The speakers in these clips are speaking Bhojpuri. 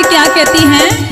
क्या कहती हैं?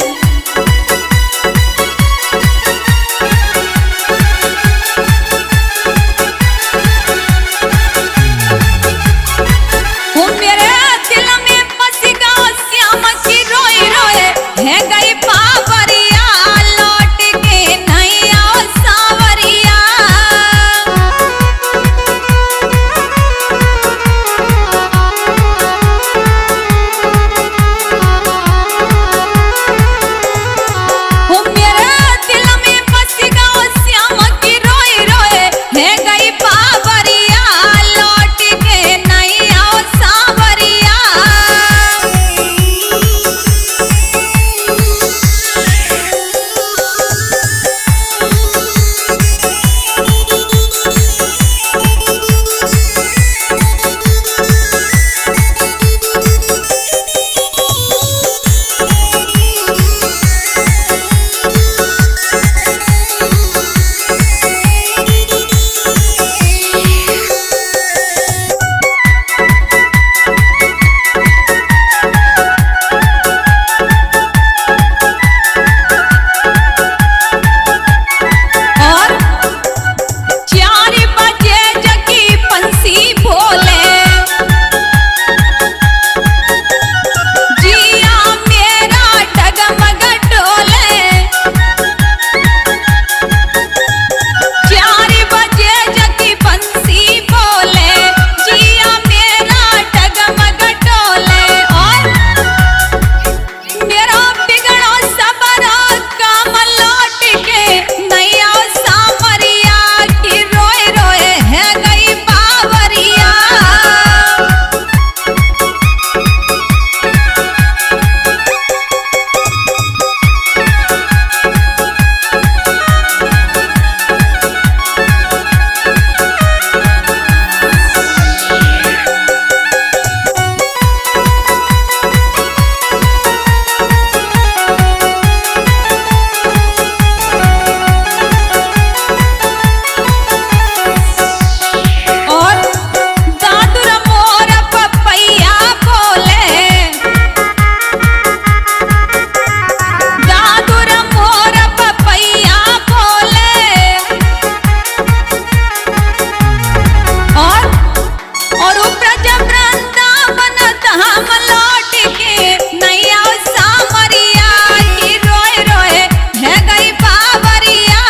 हम लौट के नैया सामरिया की रोए रोए है गई बावरिया।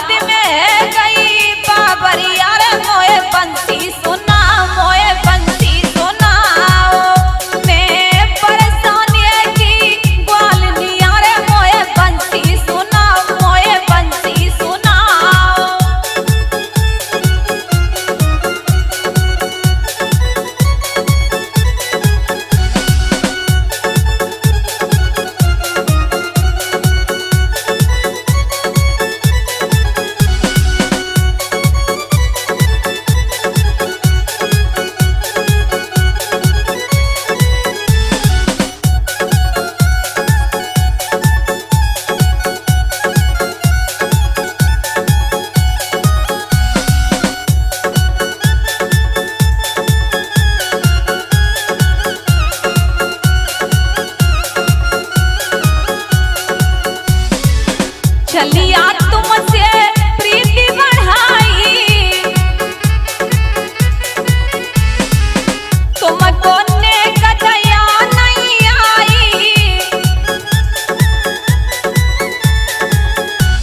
याद में गई बाबरिया रे मोए बंसी सुना मोए बंसी सुनाओ मैं परेशानी की ग्वालनिया रे मोए बंसी सुनाओ मोए बंसी सुनाओ। चलिया तुमसे प्रीति बढ़ाई तुमको ने कदया नहीं आई।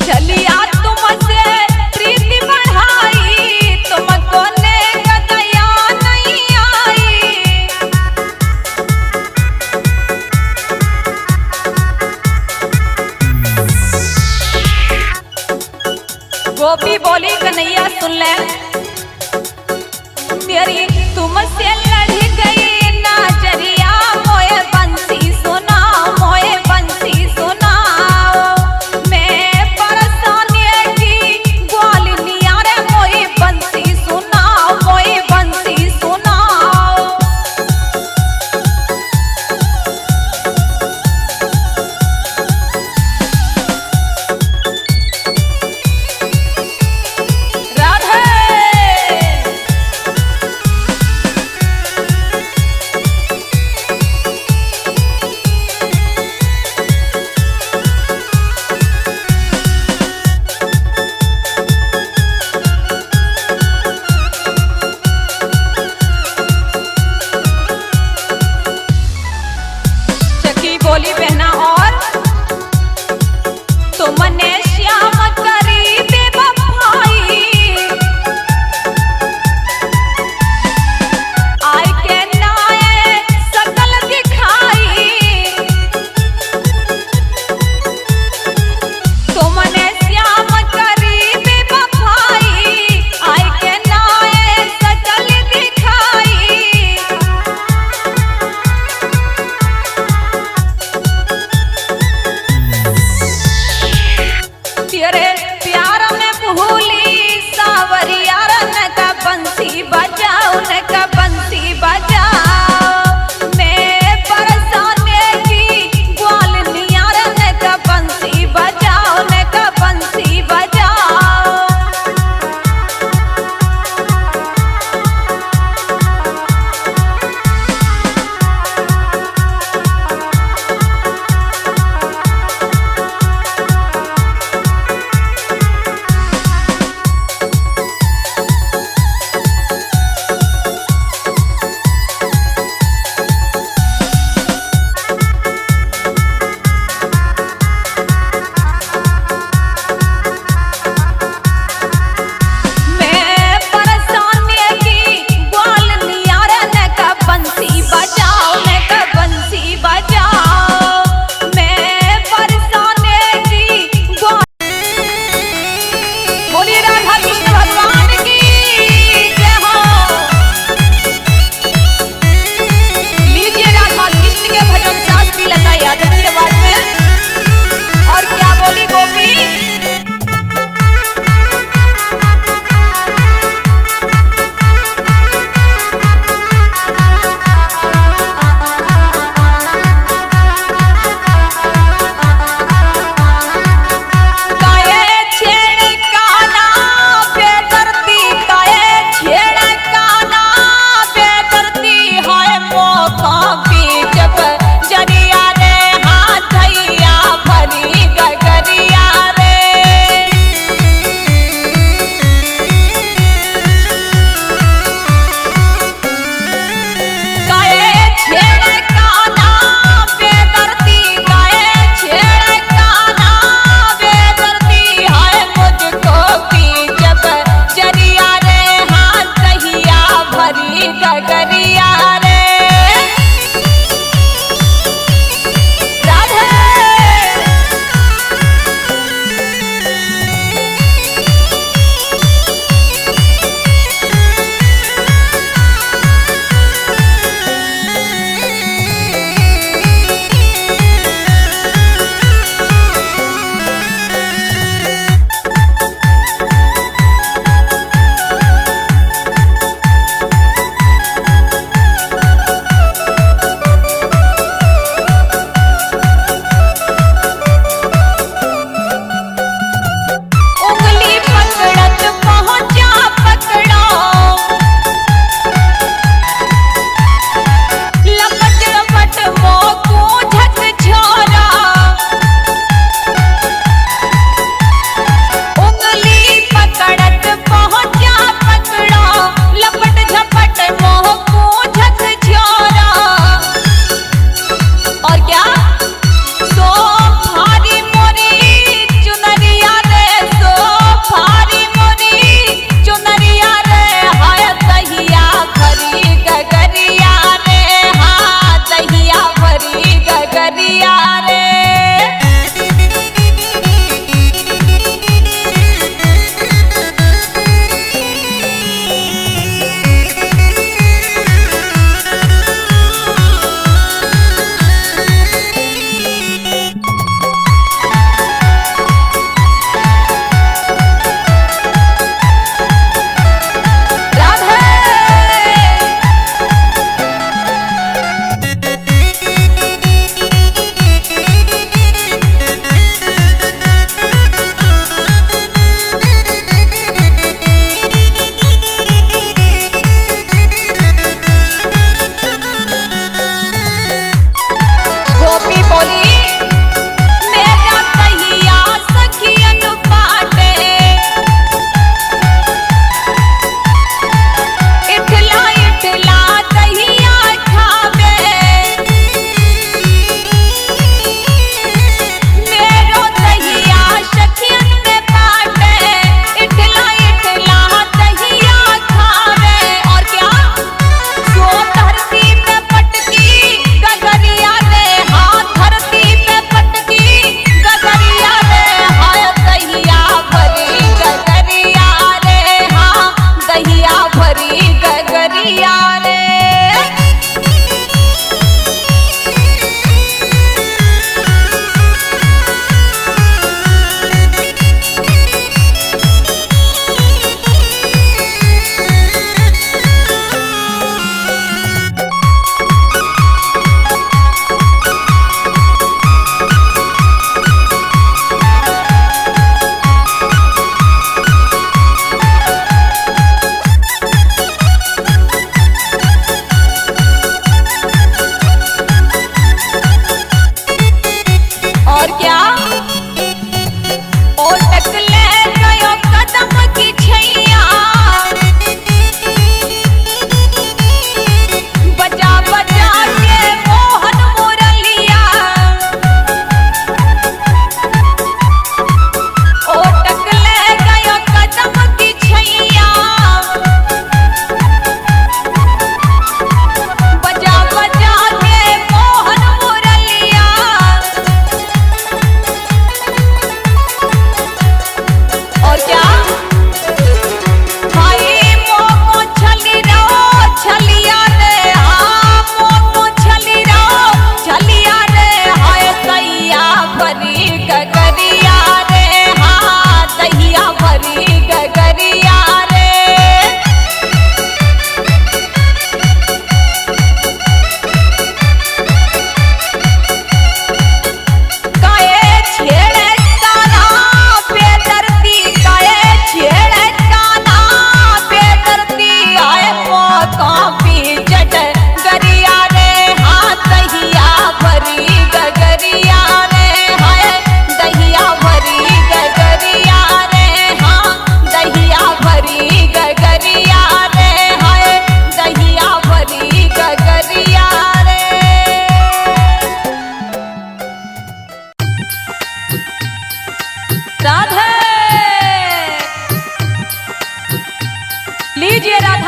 चलिया तुमसे प्रीति बढ़ाई तुमको ने कदया नहीं आई। गोपी बोली कन्हैया सुन ले मेरी तुमसे लड़ गई नाजरिया मोए बंसी सुना मोए बंसी सुनाओ मैं परेशानी की ग्वालनिया रे मोए बंसी सुनाओ मोए बंसी सुनाओ।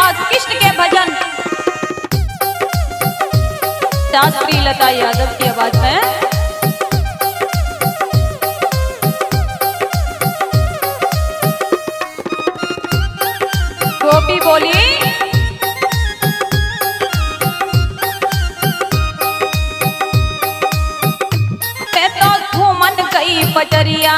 राधा कृष्ण के भजन शास्त्री लता यादव की आवाज में। गोपी बोली मैं तो घूमन गई बजरिया,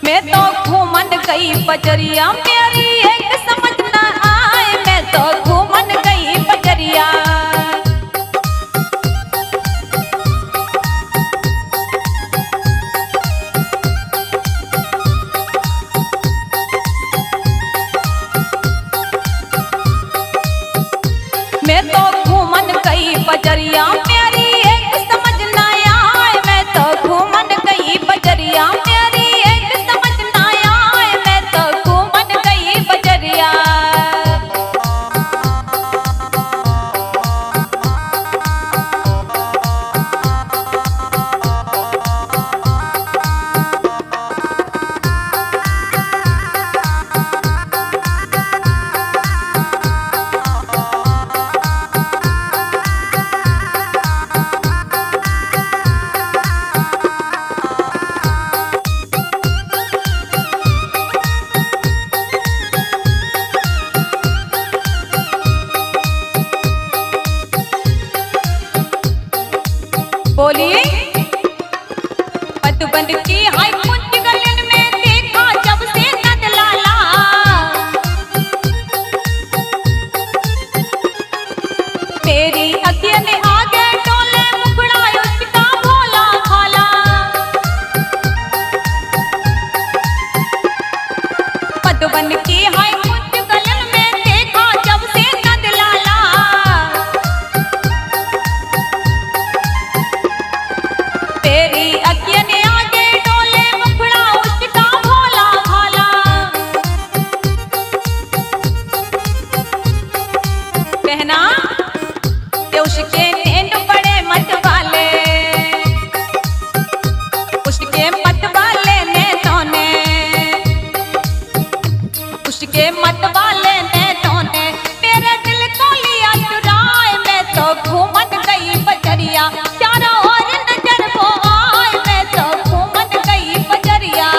मैं तो घूमन गई बजरिया, मेरी एक समझ न आए, मैं तो घूमन गई बजरिया। मैं तो घूमन गई बजरिया, मेरी एक समझ न आए, मैं तो घूमन गई बजरिया, मेरी एक समझ न आए, मैं तो घूमन गई बजरिया। बोलिए मधुबन की हाय कुंज गलन में देखा जब से नंद लाला, तेरी अखियां ने आगे डोले मुखड़ा उसका भोला भाला। मधुबन की हाय कुंज गलन में देखा जब से नंद लाला, तेरी अखियां ने आगे डोले मुखड़ा उसका भोला भाला। कहना कि उसके नैन बड़े मत वाले, उसके मत वाले नैनों ने, उसके मत वाले नैनों ने मेरे दिल को लिया चुराए, मैं तो घूमन गई बजरिया, चारों ओर नजर वो आए, मैं तो घूमन गई बजरिया।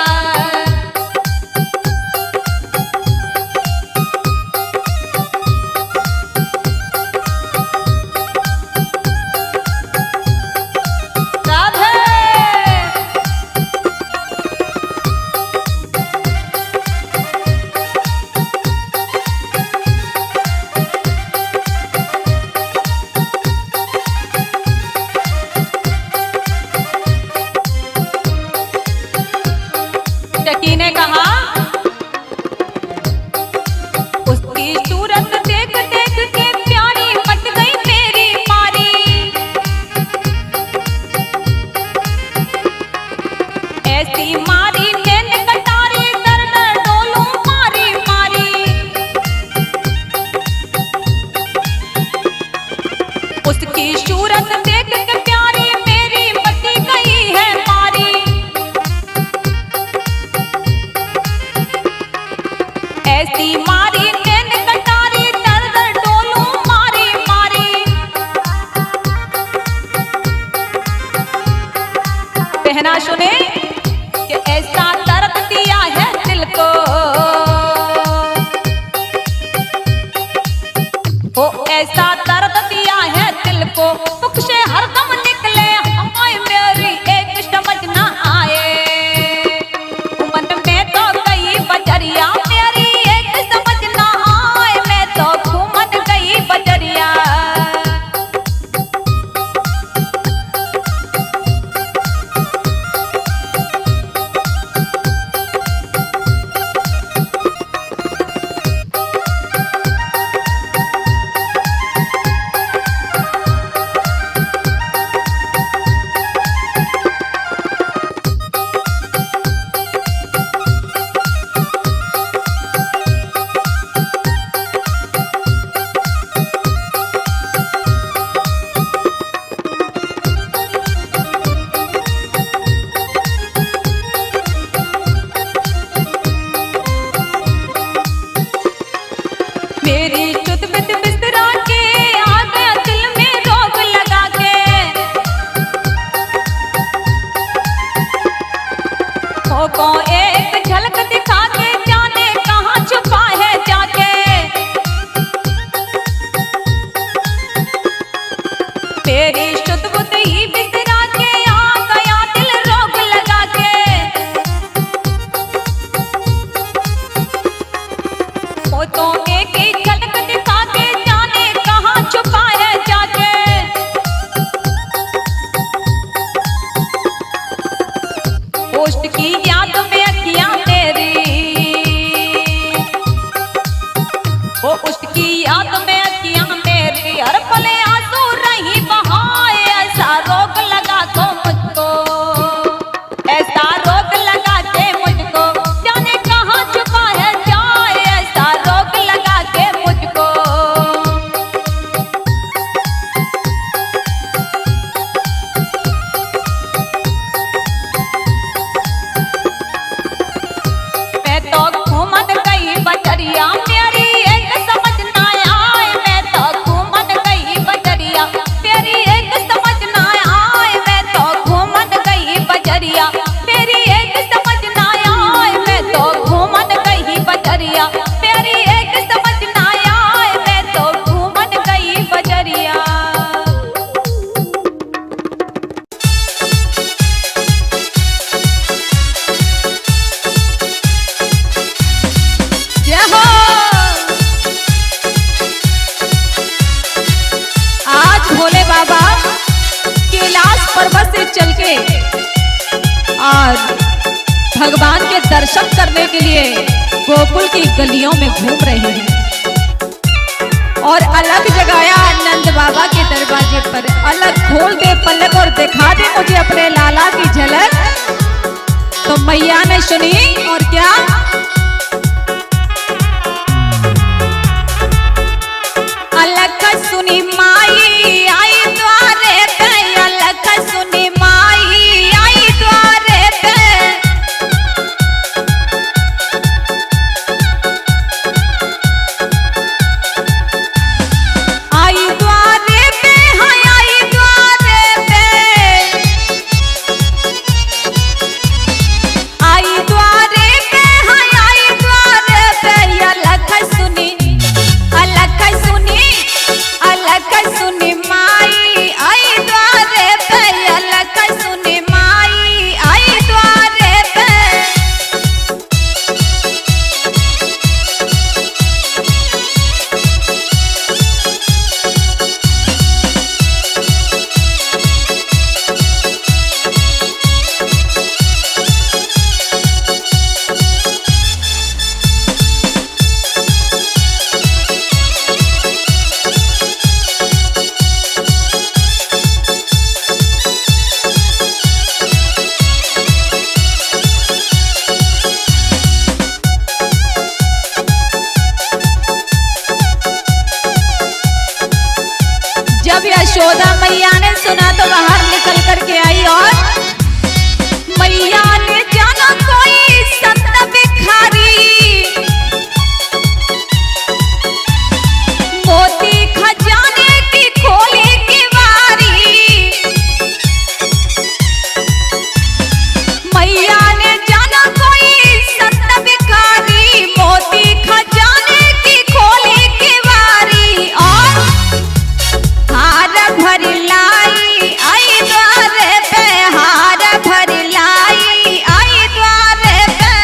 राधे टकी ने कहा उसकी सूरत देख देख के प्यारी मच गई मेरी मारी, ऐसी मारी नैन कटारी दर दर डोलूं मारी मारी। उसकी सूरत देख के प्यारी मेरी मची गई है मारी, बजरिया मेरी एक समझ ना आए मैं तो घूमन गई बजरिया मेरी एक समझ ना आए मैं तो घूमन गई बजरिया मेरी एक समझ ना आए मैं तो घूमन गई बजरिया मेरी एक समझ ना आए मैं तो घूमन गई बजरिया। आज भोले बाबा कैलाश पर्वत से चल के और भगवान के दर्शन करने के लिए गोकुल की गलियों में घूम रहे हैं और अलग जगाया नंद बाबा के दरवाजे पर। अलग खोल दे पलक और दिखा दे मुझे अपने लाला की झलक। तो मैया ने सुनी और क्या अलग सुनी माई आई द्वारे पे अलग सुनी माई आई द्वारे पे आई द्वारे पे हाँ आई द्वारे पे आई द्वारे पे हाँ आई द्वारे पे अलग सुनी अलग सुनी माई आई द्वारे पे अलग सुनी माई आई द्वारे पे। जब यशोदा मैया ने सुना तो बाहर निकल करके आई और मैया ने जाना कोई संत भिखारी मोती खजाने की खोले की वारी मैया ने जाना कोई संत भिखारी मोती खजाने की खोले की वारी और हार भर लाई आई द्वारे पे हार भर लाई आई द्वारे पे।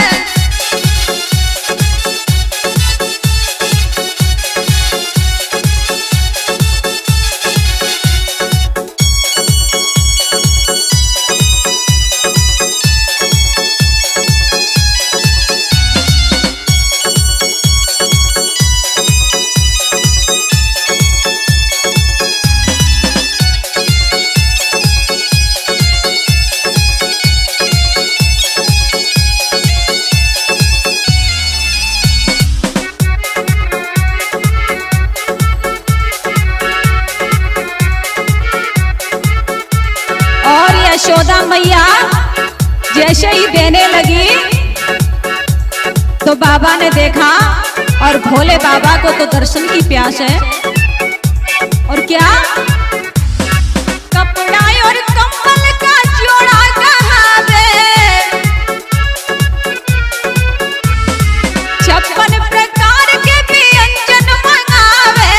और यशोदा मैया जैसे ही देने लगी तो बाबा ने देखा और भोले बाबा को तो दर्शन की प्यास है और क्या कपड़ा और कंबल का जोड़ा कहावे 56 प्रकार के व्यंजन मंगावे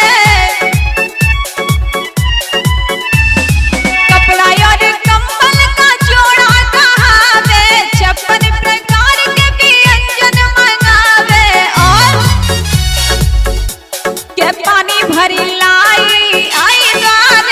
कपड़ा और कंबल का जोड़ा कहावे 56 प्रकार के व्यंजन मंगावे और के पानी भरी लाई आई द्वार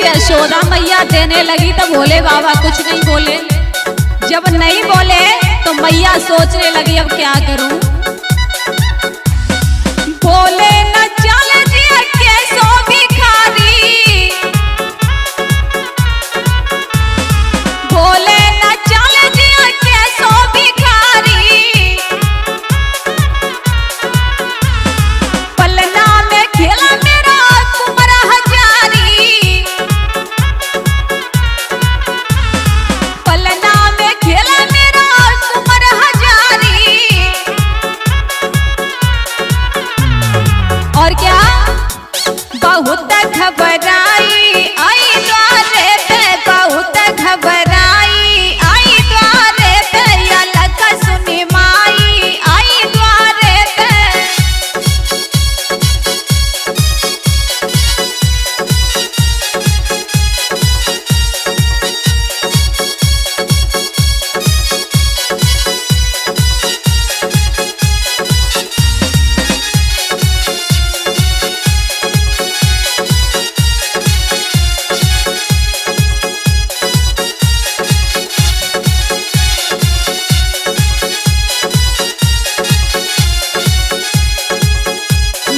यशोदा मैया देने लगी तो भोले बाबा कुछ नहीं बोले। जब नहीं बोले तो मैया सोचने लगी अब क्या करूं। बोले न चल जिया कैसो भिखारी, बोले न चल जिया कैसो भिखारी, पलना में खेला मेरा कुंवर हजारी, पलना में खेला मेरा कुंवर हजारी। और क्या बहुत घबराई आई द्वारे पे, बहुत घबराई आई द्वारे पे, अलग सुनी माई आई द्वारे पे।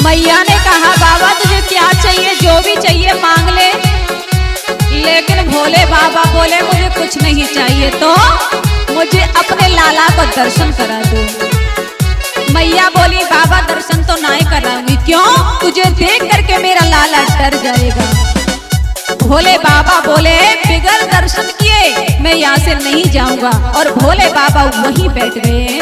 मैया ने कहा बाबा तुझे क्या चाहिए, जो भी चाहिए मांग ले। लेकिन भोले बाबा बोले मुझे कुछ नहीं चाहिए, तो मुझे अपने लाला को दर्शन करा दो। मैया बोली बाबा दर्शन तो नहीं कराऊंगी, क्यों? तुझे देख करके मेरा लाला डर जाएगा। भोले बाबा बोले बिगर दर्शन किए मैं यहाँ से नहीं जाऊंगा। और भोले बाबा वहीं बैठ गए।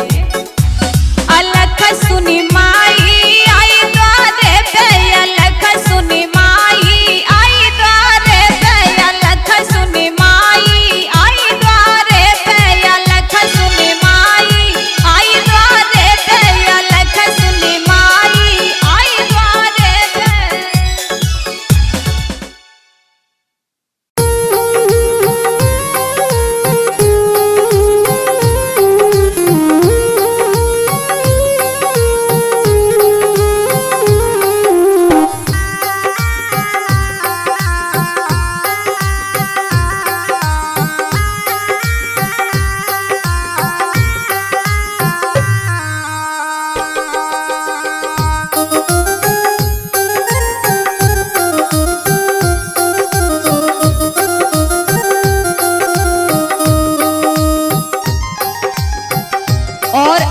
अलग सुनी माई आई द्वारे पे, अलग सुनी माई आई द्वारे पे, अलग सुनी माई आई द्वारे पे, अलग सुनी माई आई द्वारे पे, अलग सुनी माई आई द्वारे पे।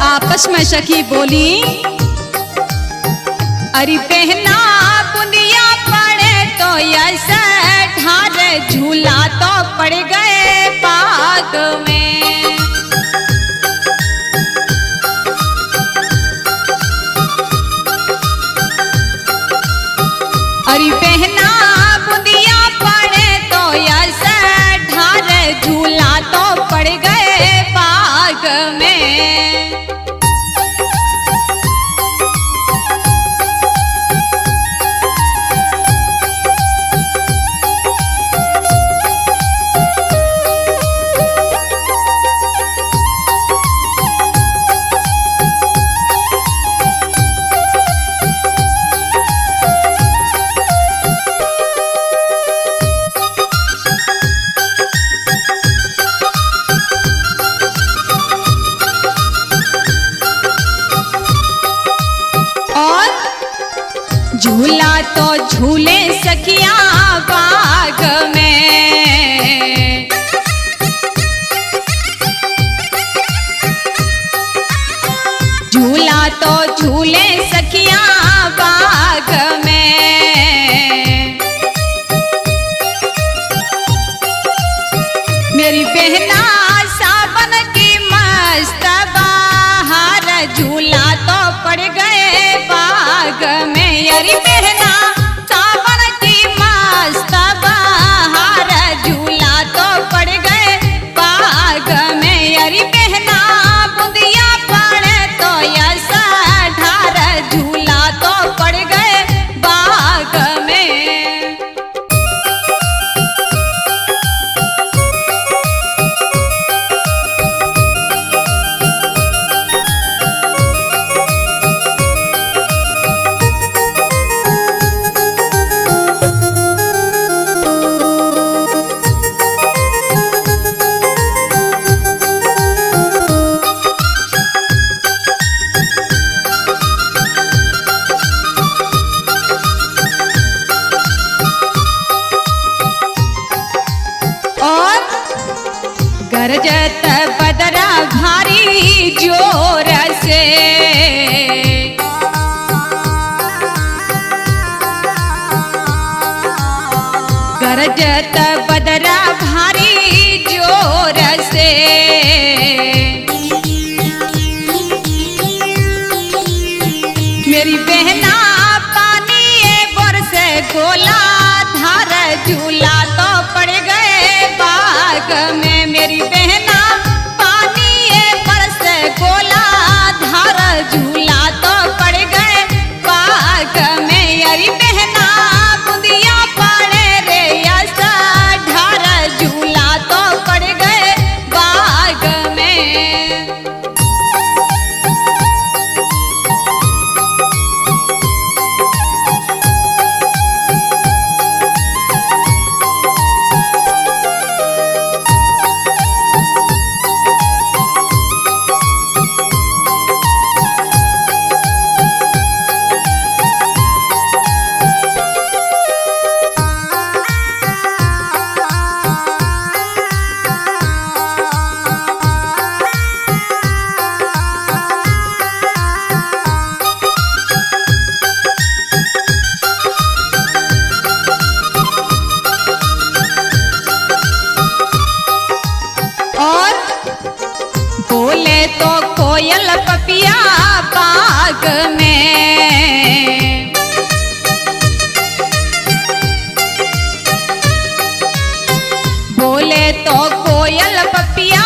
आपस में सखी बोली अरे पहना बुनिया पड़े तो ऐसे ढार झूला तो पड़ गए बाग में। अरे पहना बुनिया पड़े तो ऐसे ढार झूला तो पड़ गए बाग में। झूला तो झूले सखिया बाग में, झूला तो झूले सखिया बाग में। मेरी बहना सावन की मस्त बाहर झूला तो पड़ गए बाग में। अरे बहना सावन की मस्त बाहर झूला तो पड़ गए बाग में। अरे बहना बुंदिया पड़े तो ऐसा ढार गरजत बदरा भारी जोर से, गरजत बदरा भारी जोर से। मेरी बहना पानी बरसे गोला धार झूला तो पड़ गए बाग में। मेरी बहना पानी बरसे गोला धार झूला तो पड़ गए बाग में। अरे बहना बुंदिया पड़े रे ऐसा ढार झूला तो पड़ गए बाग में। बोले तो कोयल पपिया बाग में, बोले तो कोयल पपिया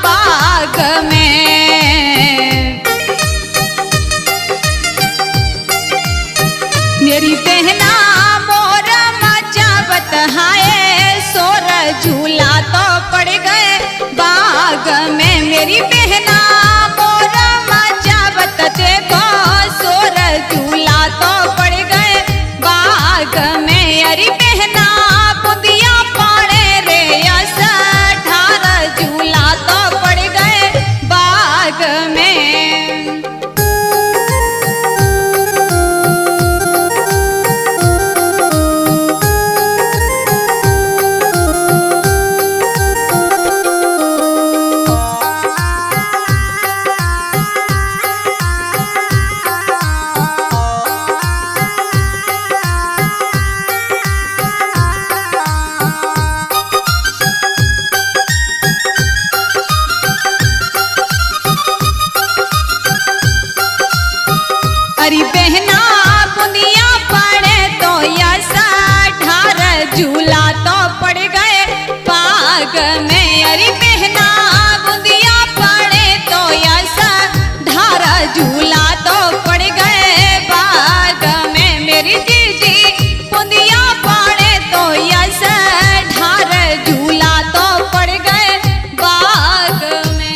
बाग में। मेरी बहना मोर मचावत हाय सोर झूला तो पड़ गए बाग में। मेरी बहना मोर मचावत देखो सोर झूला तो पड़ गए बाग में। अरे बहना बुंदिया पड़े रे ऐसा ढार झूला तो पड़ गए बाग में। अरे बहना बुंदिया पड़े तो ऐसा ढार झूला तो पड़ गए बाग में। अरे बहना बुंदिया पड़े तो ऐसा ढार झूला तो पड़ गए बाग में। मेरी जीजी बुंदिया पड़े तो ऐसा ढार झूला तो पड़ गए बाग में।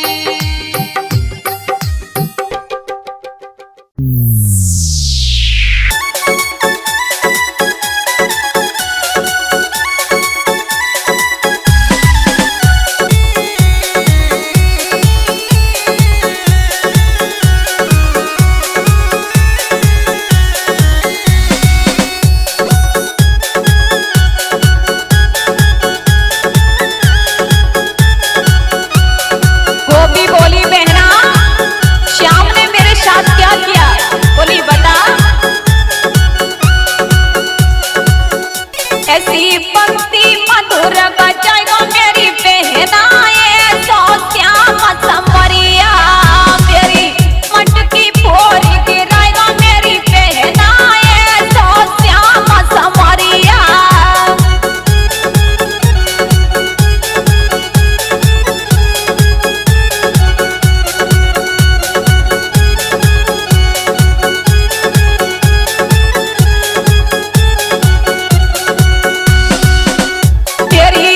ऐसी पंक्ति मधुर बजाएगा मेरी बहना ये सो श्याम समरिया। मेरी मटकी फोड़ी गिराएगा मेरी बहना ये सो श्याम समरिया। तेरी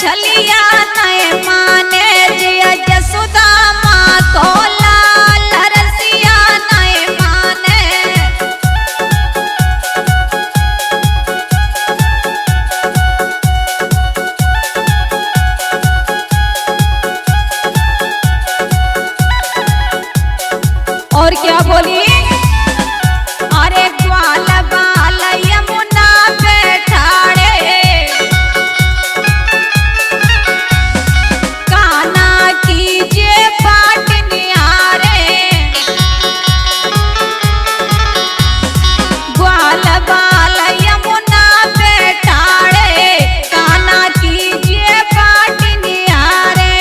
छलिया नहीं माने जिया जसुदा माँ को लाल रसिया नहीं माने। और क्या बोली, अरे ग्वाल बाल यमुना पे ठाड़े काना कीजे बाट निहारे। ग्वाल बाल यमुना पे ठाड़े काना कीजे बाट निहारे।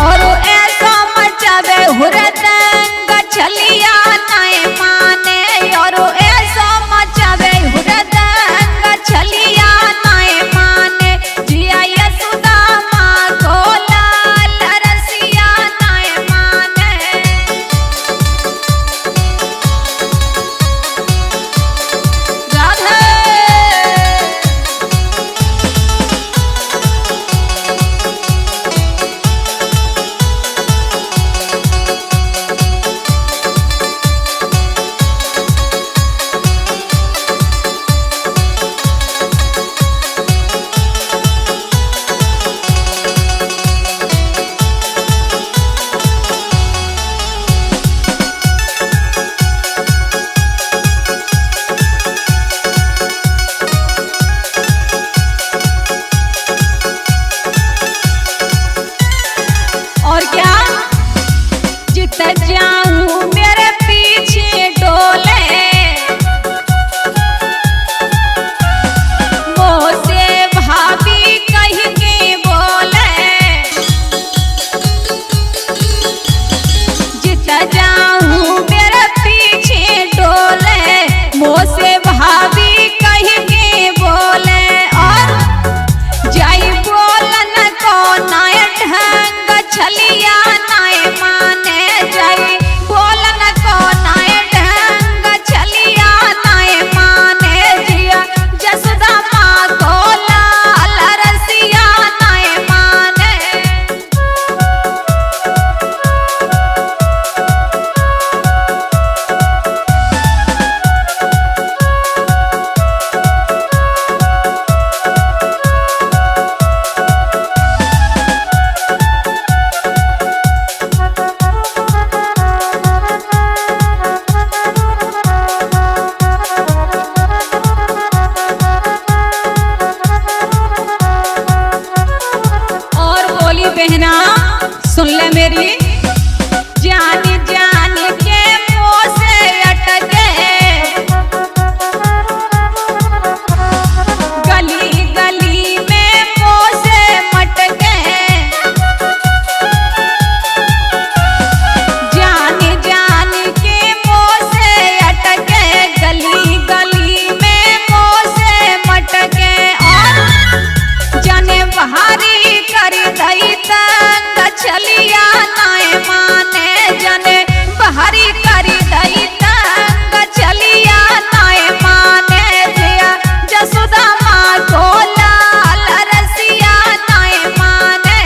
और ऐसा मचावे हुरदंग छलिया नहीं माने। और ऐसा मचावे हुरदंग छलिया नहीं माने जिया यशोदा माँ को लाल रसिया नहीं माने। राधे और क्या, जित जाऊं मेरे पीछे डोले मोसे भाभी कह के बोले। जित जाऊं मेरे पीछे डोले मोसे भाभी कह के बोले। और जाई बोलन को नाय ढंग छलिया नहीं माने। जाई बोलन को नाय ढंग छलिया नहीं माने जिया जसुदा माँ को लाल रसिया नहीं माने। और बोली बहना सुन ले मेरी, जान जान के मुँह से अटके गली गली में मुँह से मटके। जान जान के मुँह से अटके गली गली में मुँह से मटके। और जाने बहारी कर दई तंग छलिया नहीं माने। जाने बहारी कर दई तंग छलिया नहीं माने जिया जसुदा माँ को लाल रसिया नहीं माने।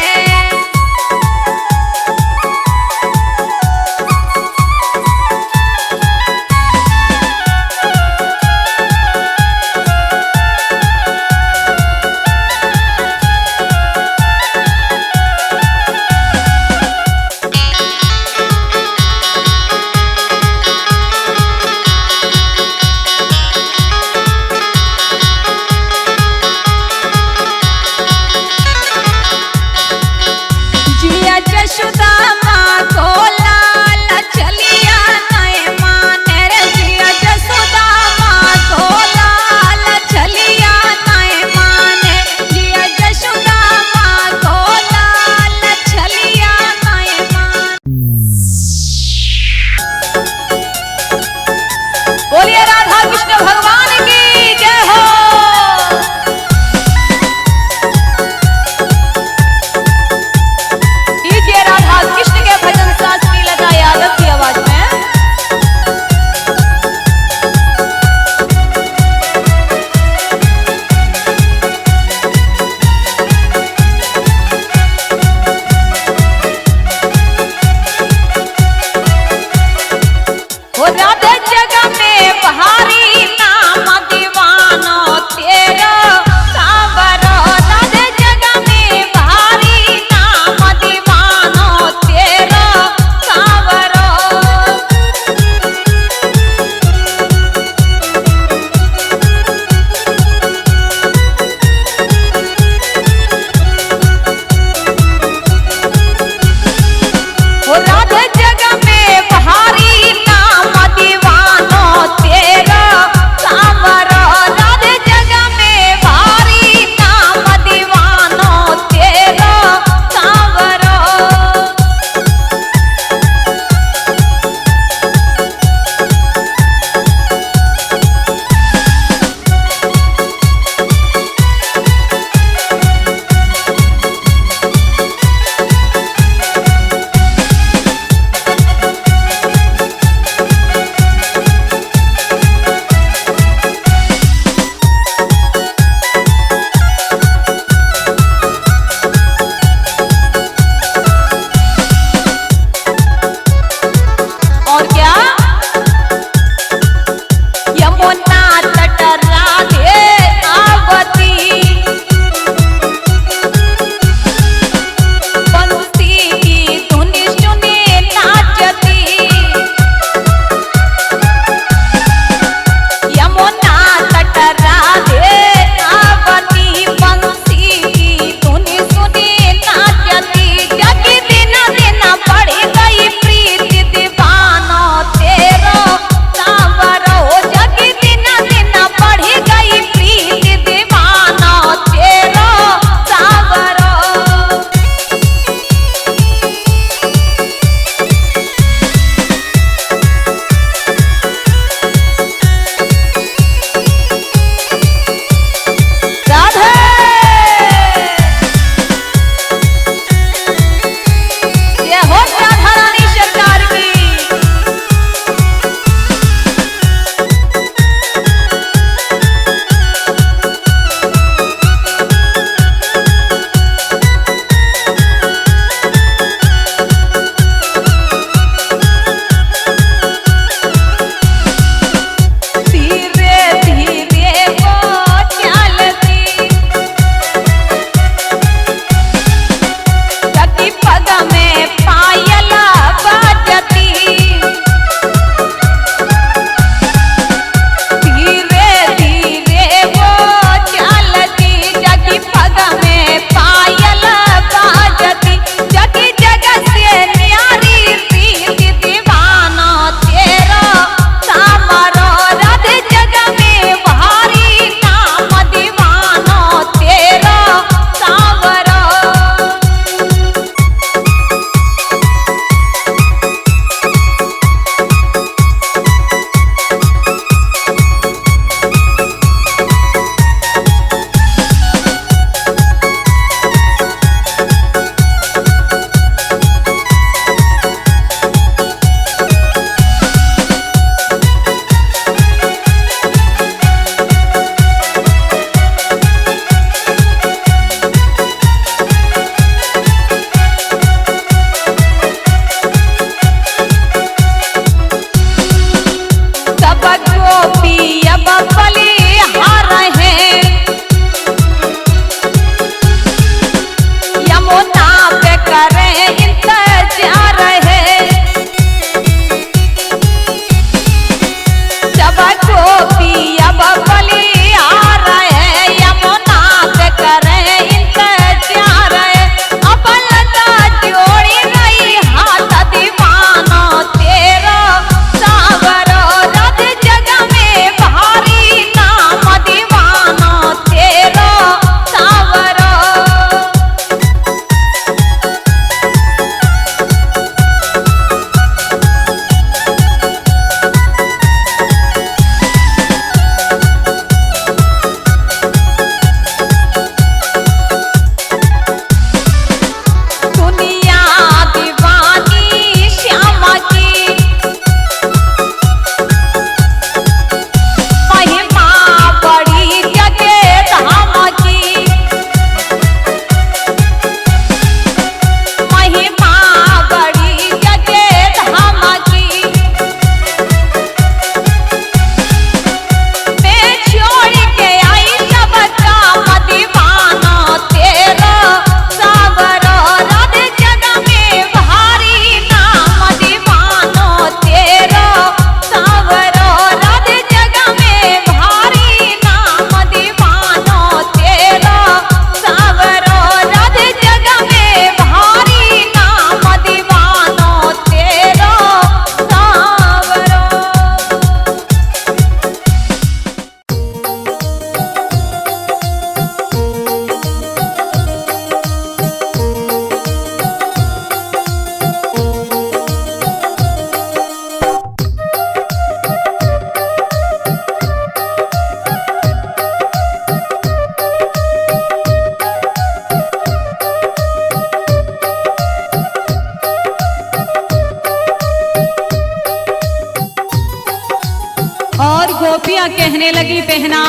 गोपियां कहने लगी बहना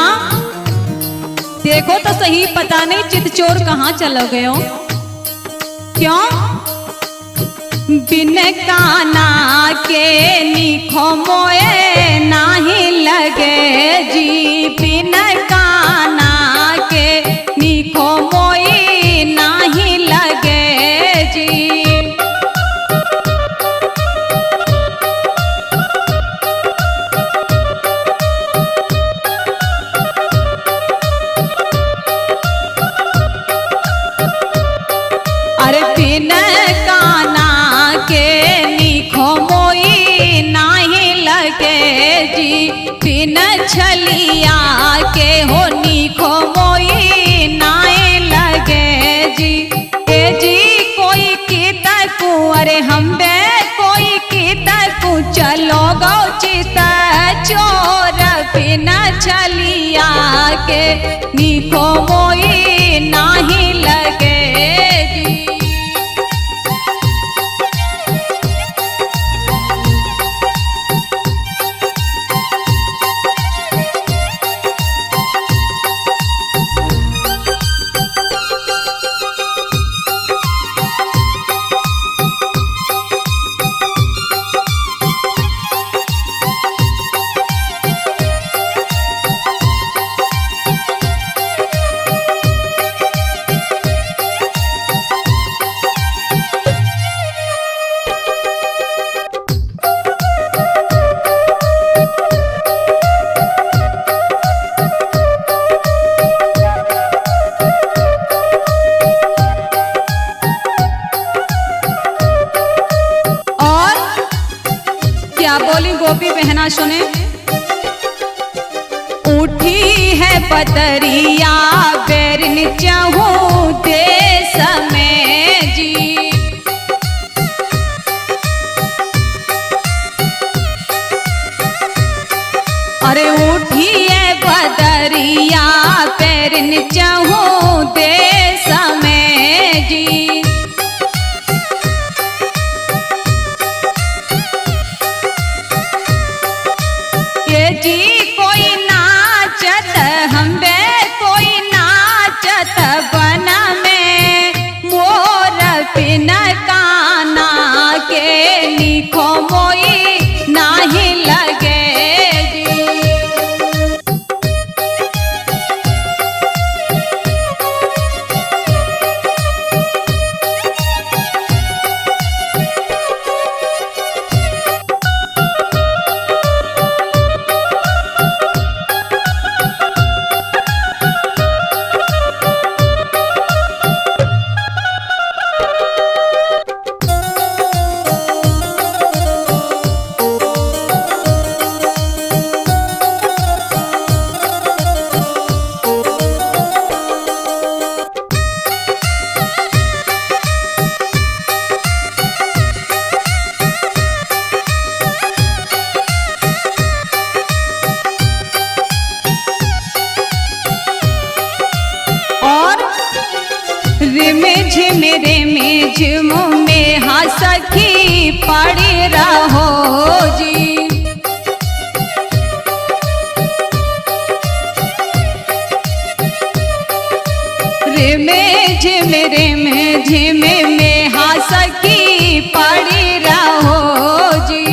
देखो तो सही, पता नहीं चितचोर कहाँ चलो गए हो। क्यों? बिन काना के निखो मोए नाही लगे जी, बिन काना के निखो मोई नाही लगे जी। अरे बिन काना के निखो मोई नाही लगे जी, बिन छलिया के हो निखो मोई नाही लगे जी। ए जी कोई की तकू, अरे हम बे कोई की तकू, चलो गो चित चोर, बिन छलिया के निखो मोई नाही लगे जी। बोली गोपी बहना सुने। उठी है बदरिया बेरन चाहूं देश में जी, अरे उठी है बदरिया बेरन चाहूं देश में जी। जी कोई नाचत हम्बे कोई नाचत बन में, मोर बिन काना के निखो मोई नाही लगे जी। मेरे झुमो में हंसखी पड़ी रहो जी। रे में झिमे में हंसखी पड़ी रहो जी।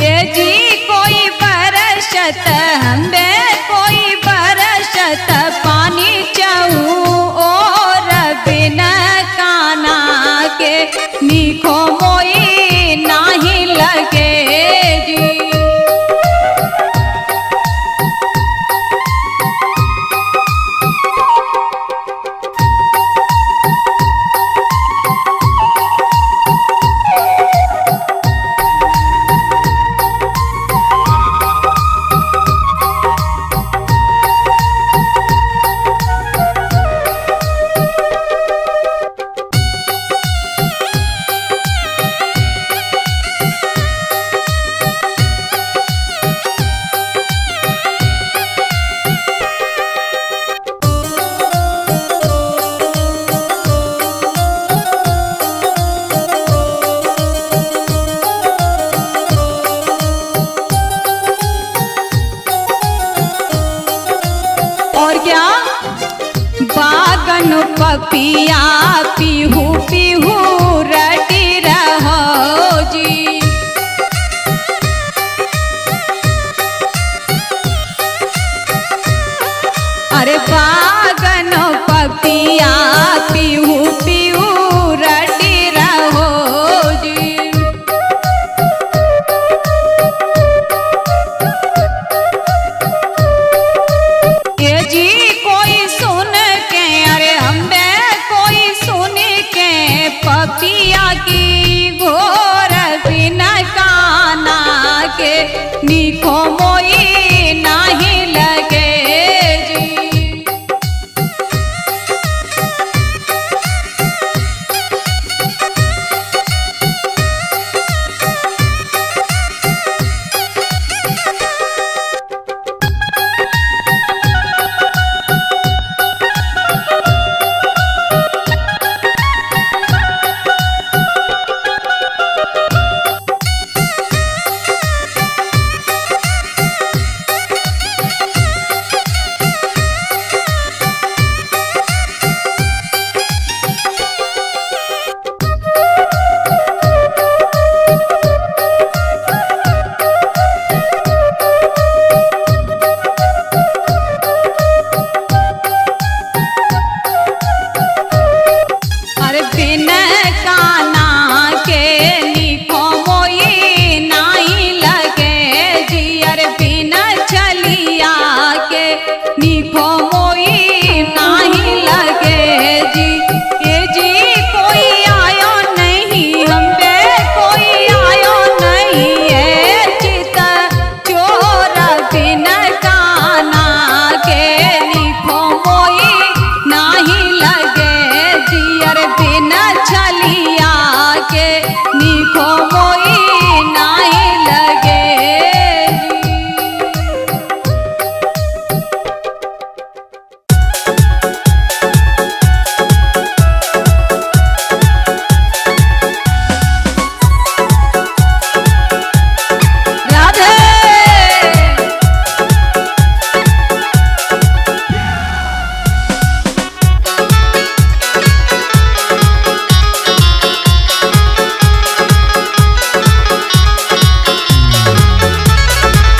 ये जी कोई बरसत हमें कोई बरसत पानी चाहूं और बिना काना के निखो मोई नहीं लगे जी। बागन पपिया पीहू पीहू रटी रहो जी। अरे बागन पपिया पीहू पीहू रटी रहो जी। ये जी कोई सुन के, अरे हमें कोई सुन के पपिया की घोर बिना काना के निको मोई नहीं लगे जी। अरे बिन काना के निको मोई नहीं लगे जी। अरे बिन चलिया के निको मोई नहीं लगे जी। ये जी कोई आयो नहीं हम पे कोई आयो नहीं है चित चोर बिन काना के निको मोई नहीं लगे जी। अरे बिन छलिया के निको मोई नहीं लगे जी। राधे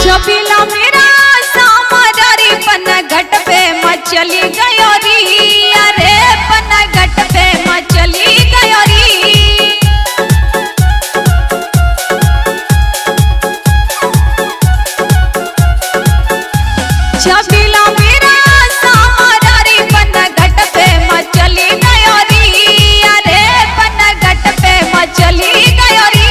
छबिला मेरा सामरारी पन घट पे मचली गयो री। अरे पन घट पे मचली गयो री। छबिला मेरा सामरारी पन घट पे मचली गयो री। अरे पन घट पे मचली गयो री।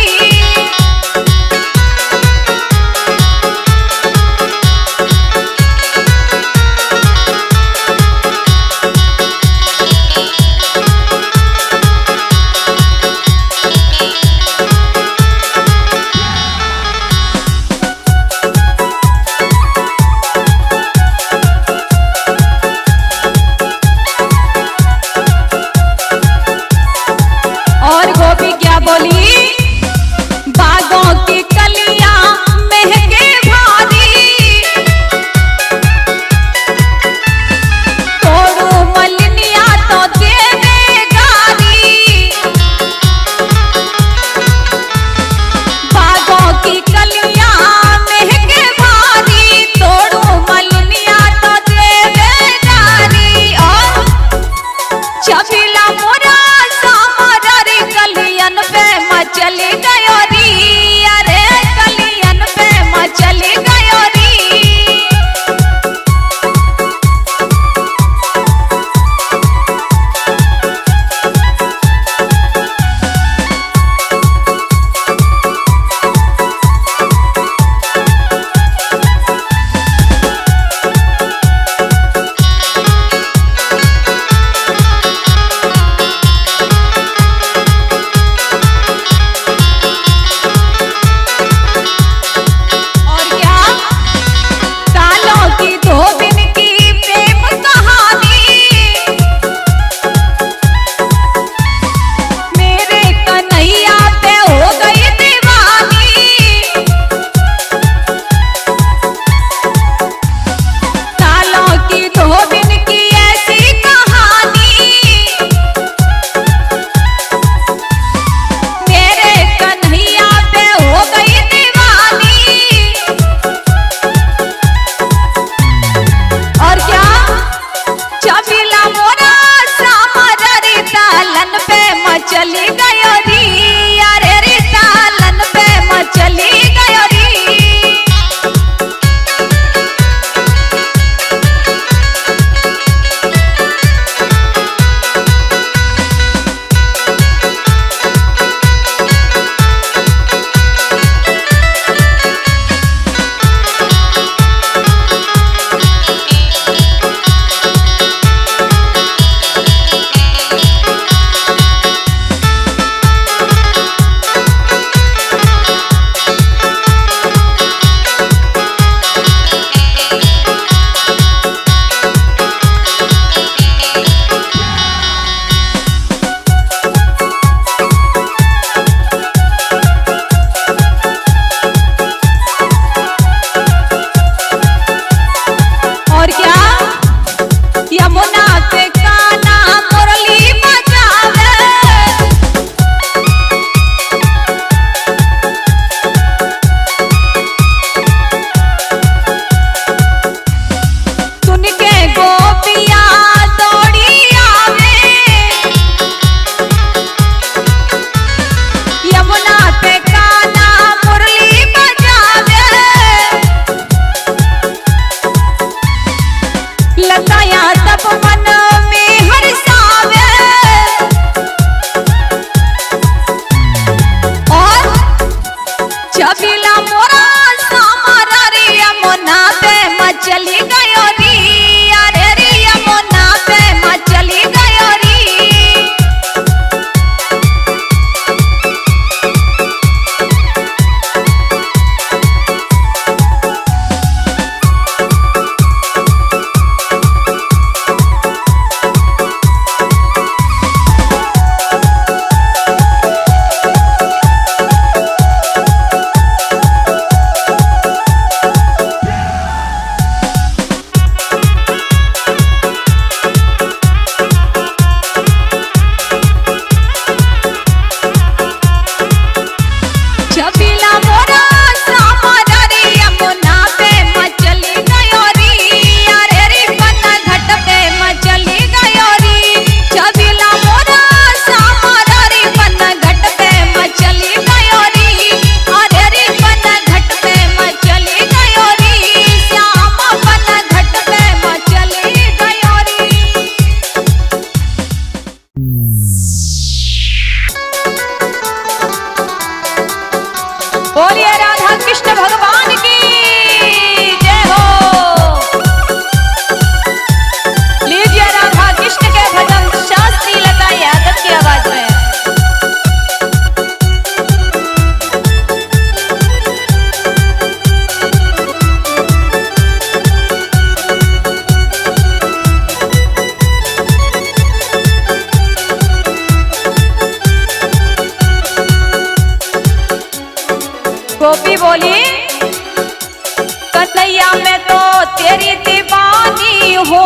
लताया सब मन में हर्षावे और छबिला मोरा सामारा रे यमुना पे मचली गयो री अरे रे यमुना पे मचली गयो री छबिला मोरा सामारा रे यमुना पे मचली गयो री अरे रे पन्ना घाट पे मचली गयो री छबिला मोरा सामारा रे पन्ना घाट पे मचली गयो री अरे रे पन्ना घाट पे मचली गयो री श्याम पन्ना घाट पे मचली गयो री बोलिए राधा कृष्ण भगवान की जय हो। लीजिए राधा कृष्ण के भजन शास्त्री लता यादव की आवाज में। गोपी बोली कन्हैया मैं तो तेरी दीवानी हो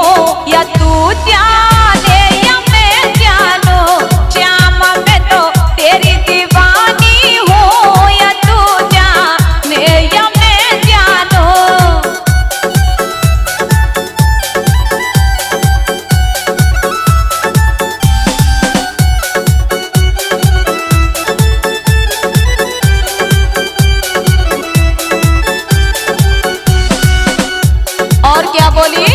या तू जाने या मैं जानो श्याम मैं तो तेरी दीवानी हो या तू जाने या मैं जानो और क्या बोली